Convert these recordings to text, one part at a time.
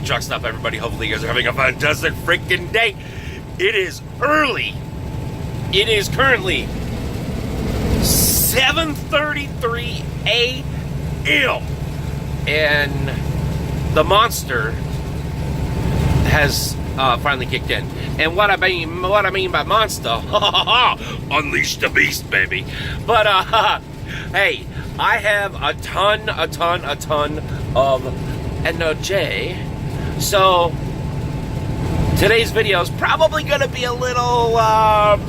Truckstop, everybody. Hopefully you guys are having a fantastic freaking day. It is early. It is currently 7:33 a.m. and the monster has finally kicked in. And what I mean by monster, unleash the beast, baby. But hey, I have a ton of energy. So today's video is probably going to be a little, all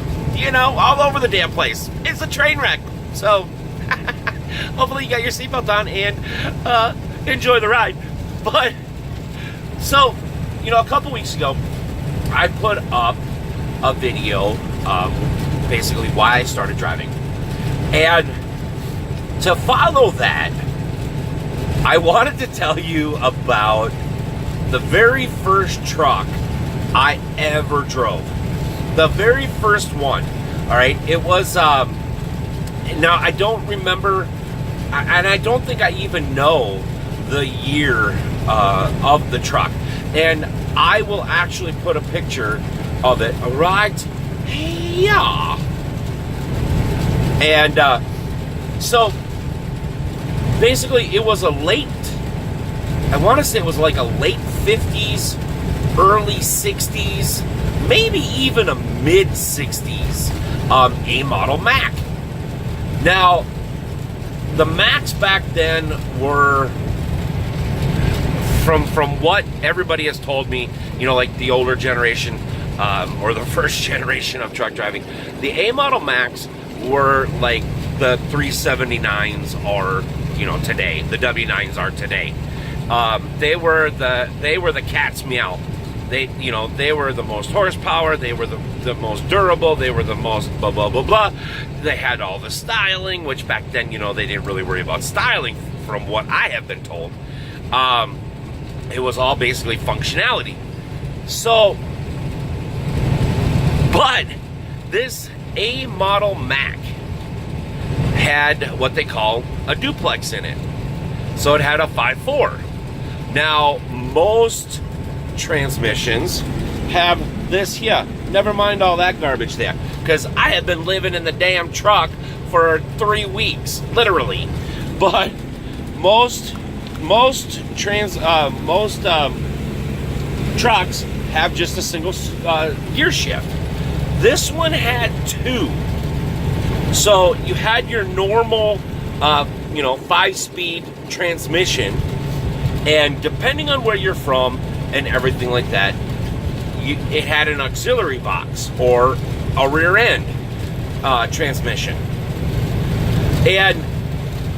over the damn place. It's a train wreck. So hopefully you got your seatbelt on and enjoy the ride. But so, a couple weeks ago, I put up a video basically why I started driving. And to follow that, I wanted to tell you about the very first truck I ever drove. The very first one. All right, it was, now I don't remember, and I don't think I even know the year of the truck. And I will actually put a picture of it right here. And so basically it was a late, I want to say it was like a late 50s, early 60s, maybe even a mid 60s A model Mac. Now, the Macs back then were, from what everybody has told me, like the older generation or the first generation of truck driving, the A model Macs were like the 379s are, today. The W9s are today. They were the cat's meow. They were the most horsepower. They were the most durable. They were the most blah blah blah blah. They had all the styling, which back then, they didn't really worry about styling, from what I have been told. It was all basically functionality. So, but this A model Mac had what they call a duplex in it. So it had a 5.4. Now, most transmissions have this here. Never mind all that garbage there, because I have been living in the damn truck for 3 weeks, literally. But most trucks have just a single gear shift. This one had 2. So you had your normal 5-speed transmission, and depending on where you're from and everything like that, it had an auxiliary box or a rear end transmission. And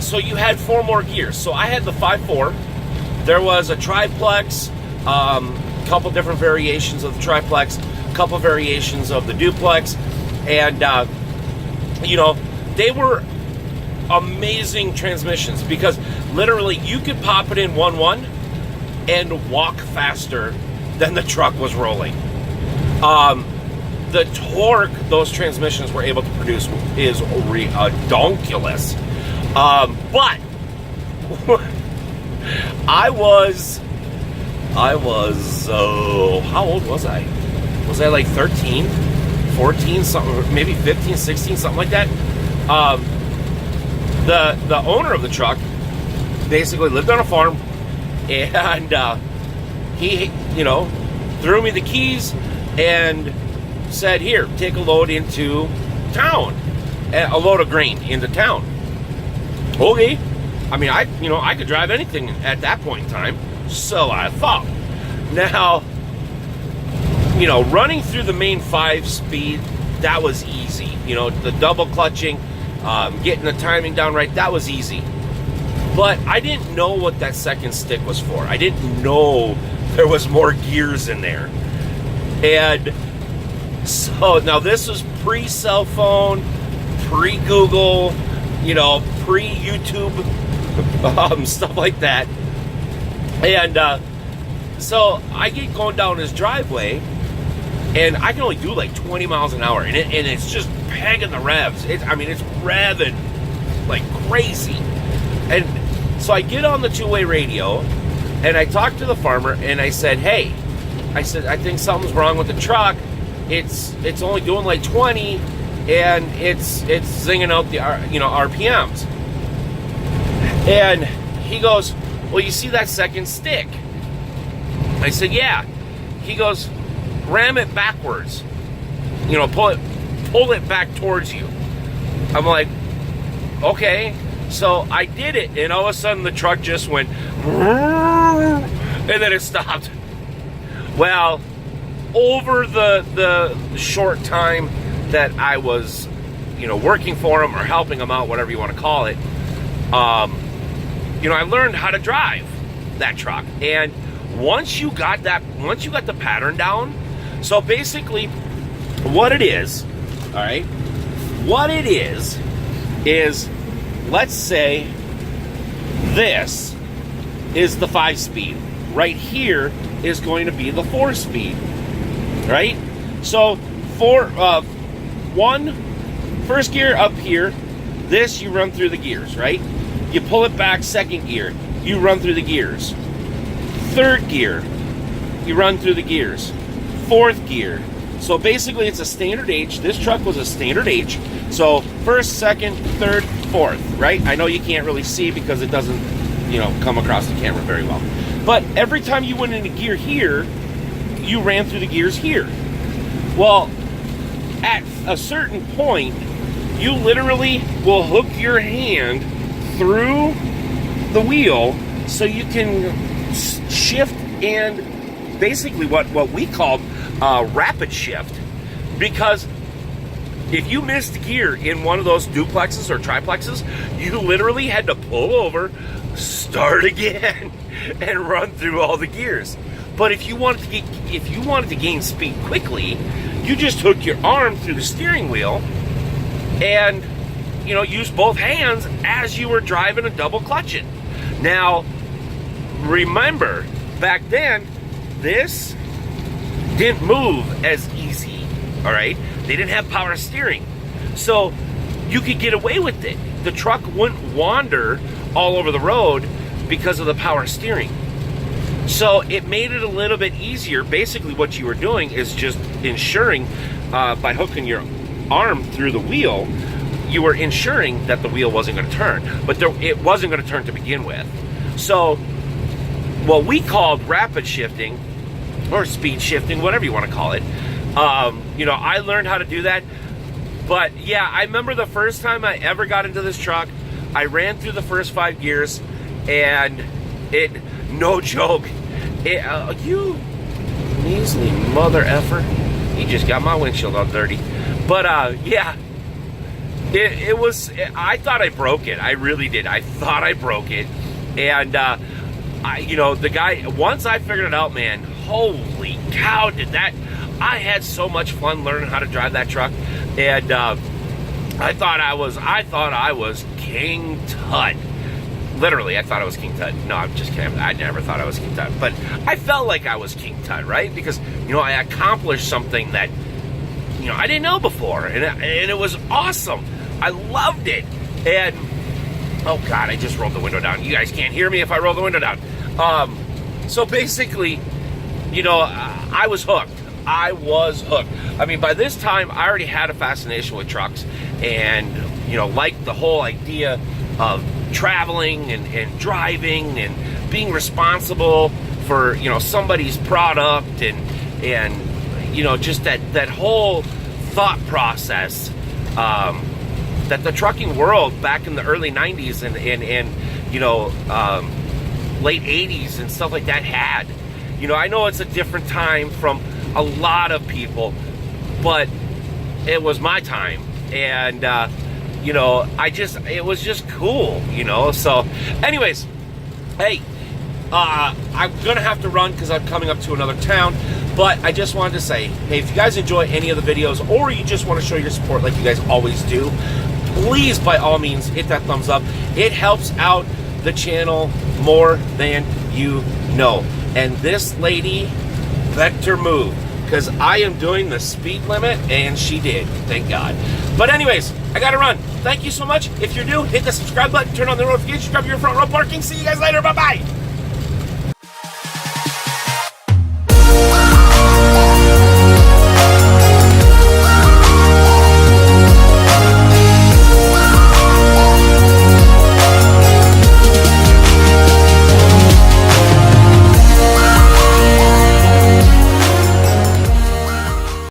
so you had 4 more gears. So I had the 5.4. There was a triplex, couple different variations of the triplex, couple variations of the duplex, and they were amazing transmissions, because literally you could pop it in 1.1 and walk faster than the truck was rolling. The torque those transmissions were able to produce is redonkulous. But I was how old was I? Was I like 13, 14, something, maybe 15, 16, something like that? The owner of the truck basically lived on a farm, and he, threw me the keys and said, "Here, take a load into town, a load of grain into town." Okay, I mean, I could drive anything at that point in time, so I thought. Now, running through the main 5-speed, that was easy. The double clutching, getting the timing down right, that was easy. But I didn't know what that second stick was for. I didn't know there was more gears in there. And so now this was pre-cell phone, pre-Google, pre-YouTube, stuff like that. And so I get going down his driveway, and I can only do like 20 miles an hour, and it's just pegging the revs. It's revving like crazy. And so I get on the two-way radio, And I talked to the farmer and I said, hey, I said, I think something's wrong with the truck. It's only doing like 20 and it's zinging out the RPMs. And he goes, well, you see that second stick? I said, yeah. He goes, ram it backwards. Pull it back towards you. I'm like, okay. So I did it, and all of a sudden the truck just went, and then it stopped. Well, over the short time that I was, working for him or helping him out, whatever you want to call it, I learned how to drive that truck. And once you got the pattern down, so basically what it is, all right, what it is, let's say this is the 5-speed. Right here is going to be the 4-speed, right? So first gear up here, this you run through the gears, right? You pull it back, second gear, you run through the gears. Third gear, you run through the gears. Fourth gear. So basically it's a standard H. This truck was a standard H. So first, second, third, fourth, right? I know you can't really see because it doesn't, come across the camera very well. But every time you went into gear here, you ran through the gears here. Well, at a certain point, you literally will hook your hand through the wheel so you can shift, and basically what we called rapid shift, because if you missed gear in one of those duplexes or triplexes, you literally had to pull over, start again, and run through all the gears. But if you wanted to gain speed quickly, you just hook your arm through the steering wheel and use both hands as you were driving and double clutching. Now, remember, back then, this didn't move as easy, all right? They didn't have power steering. So you could get away with it. The truck wouldn't wander all over the road because of the power steering. So it made it a little bit easier. Basically what you were doing is just ensuring, by hooking your arm through the wheel, you were ensuring that the wheel wasn't going to turn. But it wasn't going to turn to begin with. So what we called rapid shifting, or speed shifting, whatever you want to call it, I learned how to do that. But yeah, I remember the first time I ever got into this truck, I ran through the first 5 gears, and no joke, you measly mother effer, he just got my windshield all dirty. But yeah, it was, I thought I broke it. I really did. I thought I broke it. And the guy, once I figured it out, man, holy cow, I had so much fun learning how to drive that truck. And I thought I was King Tut. Literally, I thought I was King Tut. No, I'm just kidding. I never thought I was King Tut. But I felt like I was King Tut, right? Because, I accomplished something that, I didn't know before. And it was awesome. I loved it. And, oh God, I just rolled the window down. You guys can't hear me if I roll the window down. So basically, I was hooked. I was hooked. I mean, by this time, I already had a fascination with trucks, and liked the whole idea of traveling and driving and being responsible for somebody's product, and just that whole thought process that the trucking world back in the early 90s and late 80s and stuff like that had. I know it's a different time from a lot of people, but it was my time, and it was just cool, so anyways, hey, I'm gonna have to run because I'm coming up to another town, but I just wanted to say, hey, if you guys enjoy any of the videos, or you just want to show your support like you guys always do, please, by all means, hit that thumbs up. It helps out the channel more than you know. And this lady let her move, because I am doing the speed limit, and she did, thank God. But anyways, I gotta run. Thank you so much. If you're new, hit the subscribe button, turn on the notifications, grab your front row parking. See you guys later. Bye-bye.